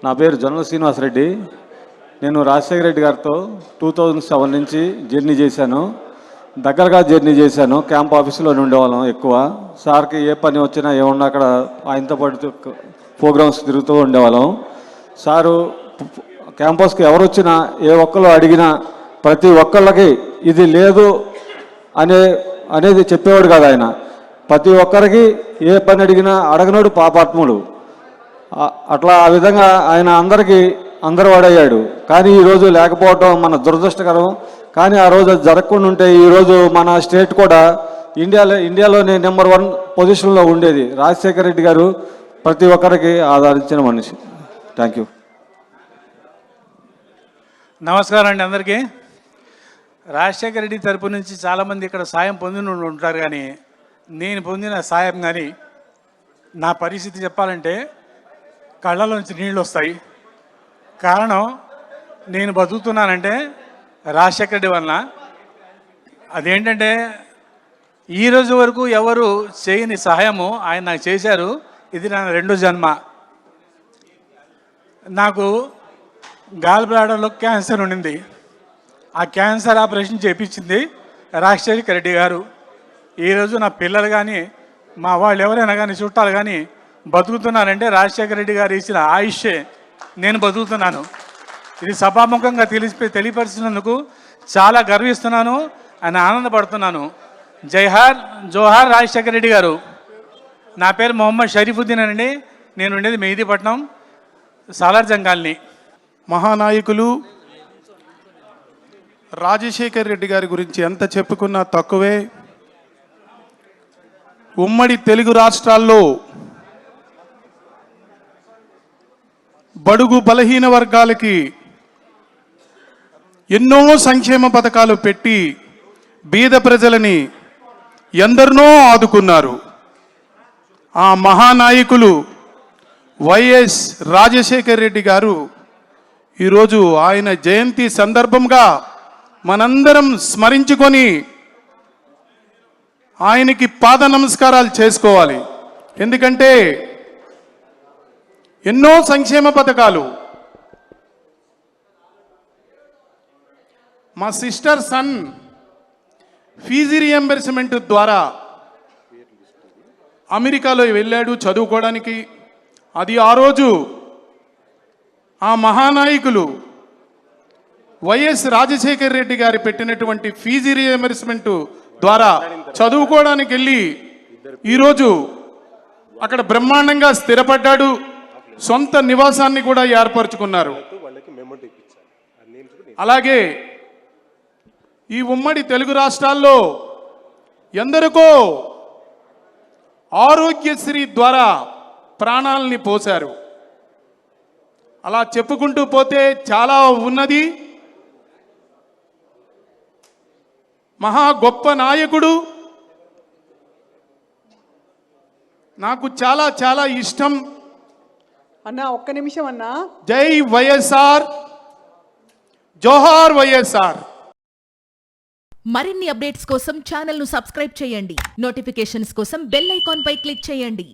నా పేరు జొన్నల శ్రీనివాసరెడ్డి. నేను రాజశేఖర రెడ్డి గారితో 2007 నుంచి జర్నీ చేశాను. దగ్గరగా జర్నీ చేశాను. క్యాంప్ ఆఫీసులో ఉండేవాళ్ళం ఎక్కువ. సార్కి ఏ పని వచ్చినా ఏమన్నా అక్కడ ఆయనతో పాటు ప్రోగ్రామ్స్ తిరుగుతూ ఉండేవాళ్ళం. సారు క్యాంపస్కి ఎవరు వచ్చినా ఏ ఒక్కరు అడిగినా ప్రతి ఒక్కళ్ళకి ఇది లేదు అనేది చెప్పేవాడు కాదు ఆయన. ప్రతి ఒక్కరికి ఏ పని అడిగినా అడగనోడు పాపాత్ముడు. అట్లా ఆ విధంగా ఆయన అందరూ వాడయ్యాడు. కానీ ఈరోజు లేకపోవటం మన దురదృష్టకరం. కానీ ఆ రోజు అది జరగకుండా ఉంటే ఈరోజు మన స్టేట్ కూడా ఇండియాలోనే నెంబర్ 1 పొజిషన్లో ఉండేది. రాజశేఖర రెడ్డి గారు ప్రతి ఒక్కరికి ఆదరించిన మనిషి. Thank you. నమస్కారం అండి అందరికీ. రాజశేఖర రెడ్డి తరపు నుంచి చాలామంది ఇక్కడ సాయం పొందిన ఉంటారు, కానీ నేను పొందిన సాయం కానీ నా పరిస్థితి చెప్పాలంటే కళ్ళలోంచి నీళ్ళు వస్తాయి. కారణం నేను బతుకుతున్నానంటే రాజశేఖర రెడ్డి వలన. అదేంటంటే ఈరోజు వరకు ఎవరు చేయని సహాయము ఆయన నాకు చేశారు. ఇది నా 2వ జన్మ. నాకు గాల్ బ్లాడర్లో క్యాన్సర్ ఉండింది. ఆ క్యాన్సర్ ఆపరేషన్ చేయించింది రాజశేఖర రెడ్డి గారు. ఈరోజు నా పిల్లలు కానీ మా వాళ్ళు ఎవరైనా కానీ చుట్టాలు కానీ బతుకుతున్నారంటే రాజశేఖర రెడ్డి గారు ఇచ్చిన ఆయుష్యే నేను బతుకుతున్నాను. ఇది సభాముఖంగా తెలియపరిచినందుకు చాలా గర్విస్తున్నాను అని ఆనందపడుతున్నాను. జోహార్ రాజశేఖర రెడ్డి గారు. నా పేరు మొహమ్మద్ షరీఫుద్దీన్ అండి. నేను ఉండేది మెహదీపట్నం, సాలార్జంగ్ కాలనీ. మహానాయకులు రాజశేఖర్ రెడ్డి గారి గురించి ఎంత చెప్పుకున్నా తక్కువే. ఉమ్మడి తెలుగు రాష్ట్రాల్లో బడుగు బలహీన వర్గాలకి ఎన్నో సంక్షేమ పథకాలు పెట్టి బీద ప్రజలని ఎందరినో ఆదుకున్నారు. ఆ మహానాయకులు వైఎస్ రాజశేఖర్ రెడ్డి గారు ఈరోజు ఆయన జయంతి సందర్భంగా మనందరం స్మరించుకొని ఆయనకి పాద నమస్కారాలు చేసుకోవాలి. ఎందుకంటే ఎన్నో సంక్షేమ పథకాలు మా సిస్టర్ సన్ ఫీజు రియంబర్స్మెంట్ ద్వారా అమెరికాలో వెళ్ళాడు చదువుకోవడానికి. అది ఆ రోజు ఆ మహానాయకులు వైఎస్ రాజశేఖర్ రెడ్డి గారు పెట్టినటువంటి ఫీజు రియంబర్స్మెంట్ ద్వారా చదువుకోవడానికి వెళ్ళి ఈరోజు అక్కడ బ్రహ్మాండంగా స్థిరపడ్డాడు. సొంత నివాసాన్ని కూడా ఏర్పరచుకున్నారు. అలాగే ఈ ఉమ్మడి తెలుగు రాష్ట్రాల్లో ఎందరికో ఆరోగ్యశ్రీ ద్వారా ప్రాణాలని పోశారు. అలా చెప్పుకుంటూ పోతే చాలా ఉన్నది. మహా గొప్ప నాయకుడు. నాకు చాలా చాలా ఇష్టం. అన్నా ఒక్క నిమిషం అన్నా. జై వైఎస్ఆర్, జోహార్ వైఎస్ఆర్. మరిన్ని అప్డేట్స్ కోసం ఛానల్ ను సబ్స్క్రైబ్ చేయండి. నోటిఫికేషన్స్ కోసం బెల్ ఐకాన్ పై క్లిక్ చేయండి.